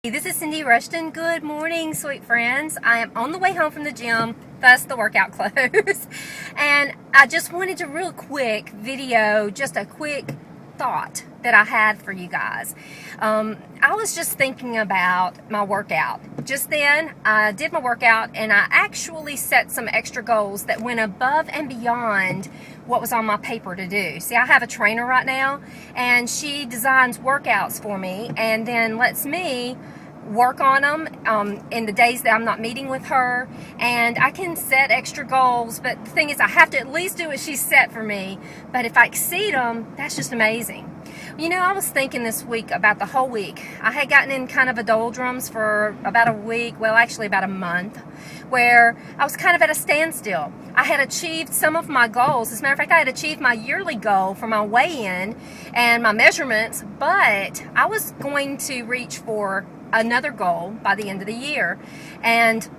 This is Cindy Rushton. Good morning, sweet friends. I am on the way home from the gym, thus the workout clothes. And I just wanted to real quick video, just a quick thought that I had for you guys. I was just thinking about my workout. Just then, I did my workout and I actually set some extra goals that went above and beyond what was on my paper to do. See, I have a trainer right now and she designs workouts for me and then lets me work on them in the days that I'm not meeting with her, and I can set extra goals, but the thing is I have to at least do what she set for me. But if I exceed them, that's just amazing. You know, I was thinking this week about the whole week. I had gotten in kind of a doldrums for about a week, well actually about a month, where I was kind of at a standstill. I had achieved some of my goals. As a matter of fact, I had achieved my yearly goal for my weigh-in and my measurements, but I was going to reach for another goal by the end of the year. And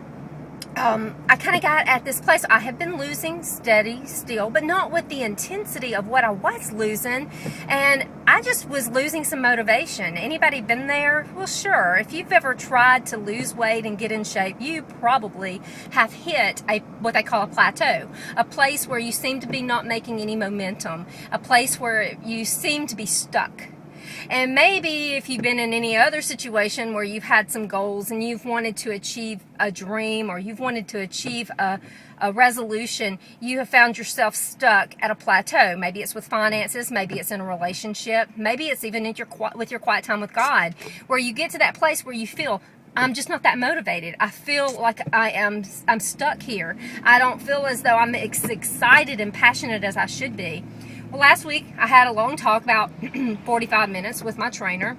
I kind of got at this place. I have been losing steady still, but not with the intensity of what I was losing. And I just was losing some motivation. Anybody been there? Well, sure. If you've ever tried to lose weight and get in shape, you probably have hit what they call a plateau, a place where you seem to be not making any momentum, a place where you seem to be stuck. And maybe if you've been in any other situation where you've had some goals and you've wanted to achieve a dream or you've wanted to achieve a resolution, you have found yourself stuck at a plateau. Maybe it's with finances, maybe it's in a relationship, maybe it's even in with your quiet time with God, where you get to that place where you feel, I'm just not that motivated. I feel like I'm stuck here. I don't feel as though I'm as excited and passionate as I should be. Well, last week I had a long talk, about 45 minutes, with my trainer,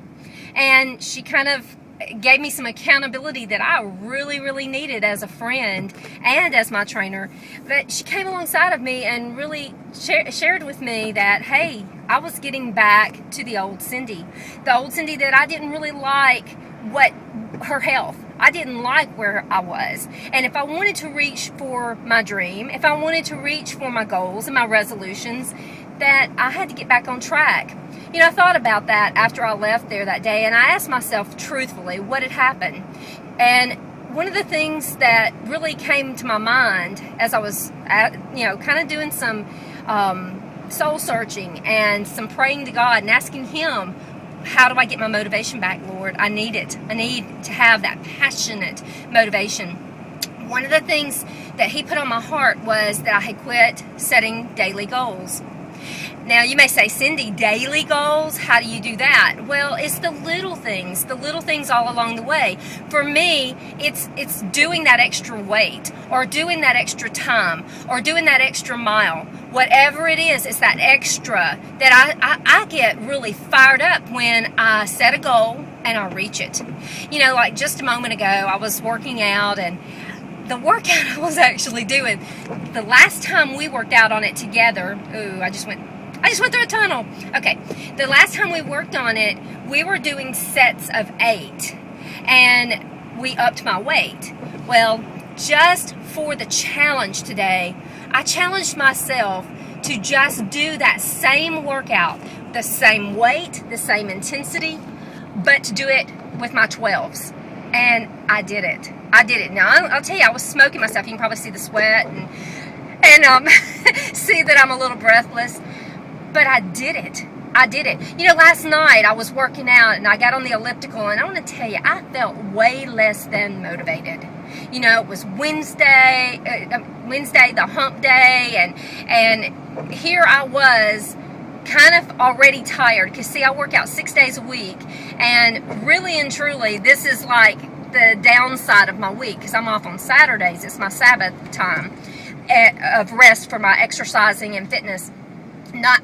and she kind of gave me some accountability that I really, really needed as a friend and as my trainer. But she came alongside of me and really shared with me that, hey, I was getting back to the old Cindy that I didn't really like her health. I didn't like where I was. And if I wanted to reach for my dream, if I wanted to reach for my goals and my resolutions, that I had to get back on track. You know, I thought about that after I left there that day, and I asked myself truthfully what had happened. And one of the things that really came to my mind as I was kind of doing some soul searching and some praying to God and asking Him, how do I get my motivation back, Lord? I need it. I need to have that passionate motivation. One of the things that He put on my heart was that I had quit setting daily goals. Now, you may say, Cindy, daily goals? How do you do that? Well, it's the little things all along the way. For me, it's doing that extra weight, or doing that extra time, or doing that extra mile. Whatever it is, it's that extra that I get really fired up when I set a goal and I reach it. You know, like just a moment ago, I was working out, and the workout I was actually doing, the last time we worked out on it together, I just went through a tunnel. Okay, the last time we worked on it, we were doing sets of 8, and we upped my weight. Well, just for the challenge today, I challenged myself to just do that same workout, the same weight, the same intensity, but to do it with my 12s. And I did it. Now, I'll tell you, I was smoking myself. You can probably see the sweat and see that I'm a little breathless. But I did it. You know, last night I was working out and I got on the elliptical, and I want to tell you, I felt way less than motivated. You know, it was Wednesday, the hump day, and here I was kind of already tired, because see, I work out 6 days a week, and really and truly, this is like the downside of my week, because I'm off on Saturdays. It's my Sabbath time of rest for my exercising and fitness.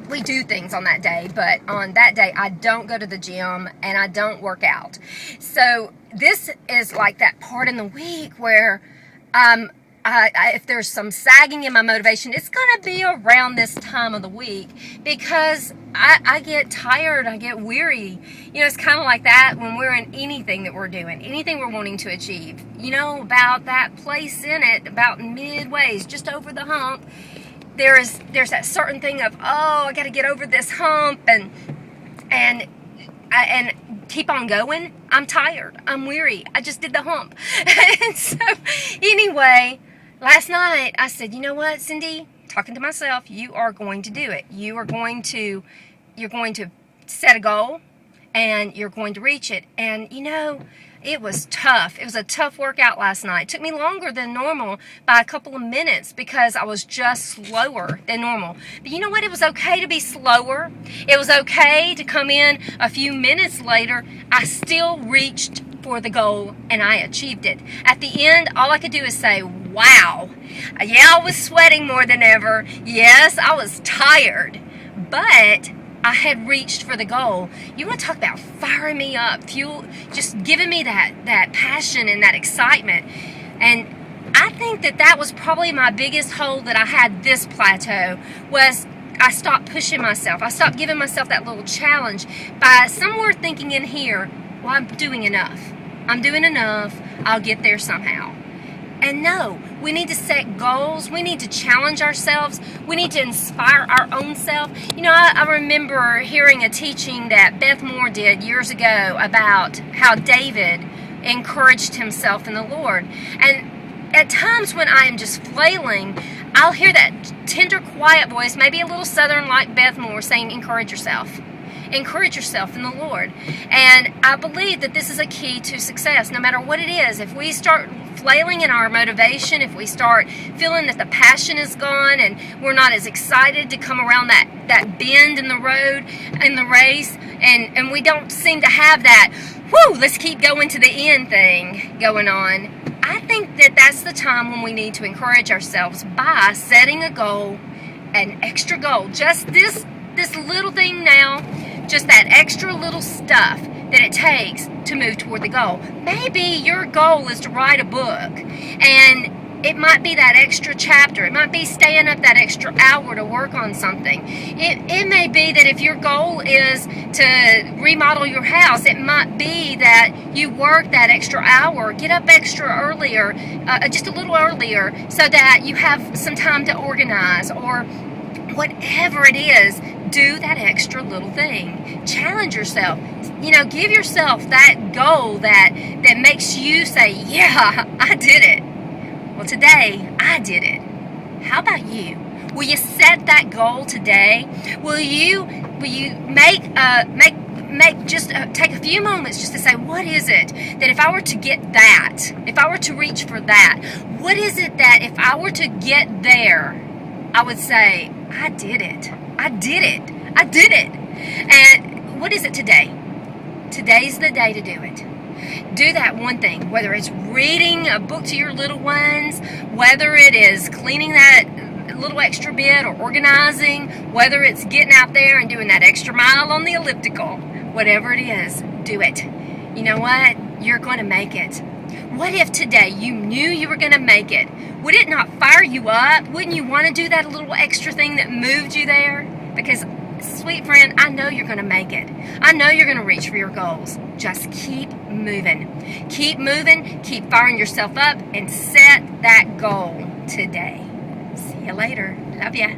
We do things on that day, but on that day I don't go to the gym and I don't work out. So this is like that part in the week where if there's some sagging in my motivation, it's going to be around this time of the week, because I get tired, I get weary. You know, it's kind of like that when we're in anything that we're doing, anything we're wanting to achieve. You know, about that place in it, about midways, just over the hump, there's that certain thing of, I got to get over this hump, and keep on going, I'm tired. I'm weary. I just did the hump. And so, anyway, last night I said, you know what, Cindy? Talking to myself, you are going to do it. You're going to set a goal, and you're going to reach it. And, it was tough. It was a tough workout last night. It took me longer than normal by a couple of minutes because I was just slower than normal. But you know what? It was okay to be slower. It was okay to come in a few minutes later. I still reached for the goal, and I achieved it. At the end, all I could do is say, wow. Yeah, I was sweating more than ever. Yes, I was tired. But I had reached for the goal. You want to talk about firing me up, fuel, just giving me that passion and that excitement. And I think that was probably my biggest hole that I had this plateau, was I stopped pushing myself. I stopped giving myself that little challenge by somewhere thinking in here, well, I'm doing enough. I'm doing enough. I'll get there somehow. And no, we need to set goals. We need to challenge ourselves. We need to inspire our own self. I remember hearing a teaching that Beth Moore did years ago about how David encouraged himself in the Lord. And at times when I am just flailing, I'll hear that tender, quiet voice, maybe a little southern like Beth Moore, saying, encourage yourself. Encourage yourself in the Lord. And I believe that this is a key to success, no matter what it is. If we start flailing in our motivation, if we start feeling that the passion is gone and we're not as excited to come around that bend in the road, in the race, and we don't seem to have that, let's keep going to the end thing going on, I think that that's the time when we need to encourage ourselves by setting a goal, an extra goal, just this little thing now, just that extra little stuff that it takes to move toward the goal. Maybe your goal is to write a book, and it might be that extra chapter. It might be staying up that extra hour to work on something. It may be that if your goal is to remodel your house, it might be that you work that extra hour, get up extra earlier, just a little earlier, so that you have some time to organize, or whatever it is. Do that extra little thing. Challenge yourself. Give yourself that goal that makes you say, yeah, I did it. Well, today, I did it. How about you? Will you set that goal today? Will you take a few moments just to say, what is it that if I were to get that, if I were to reach for that, what is it that if I were to get there, I would say, I did it. I did it. I did it. And what is it today? Today's the day to do it. Do that one thing, whether it's reading a book to your little ones, whether it is cleaning that little extra bit or organizing, whether it's getting out there and doing that extra mile on the elliptical, whatever it is, do it. You know what? You're going to make it. What if today you knew you were going to make it? Would it not fire you up? Wouldn't you want to do that little extra thing that moved you there? Because, sweet friend, I know you're going to make it. I know you're going to reach for your goals. Just keep moving. Keep moving, keep firing yourself up, and set that goal today. See you later. Love ya.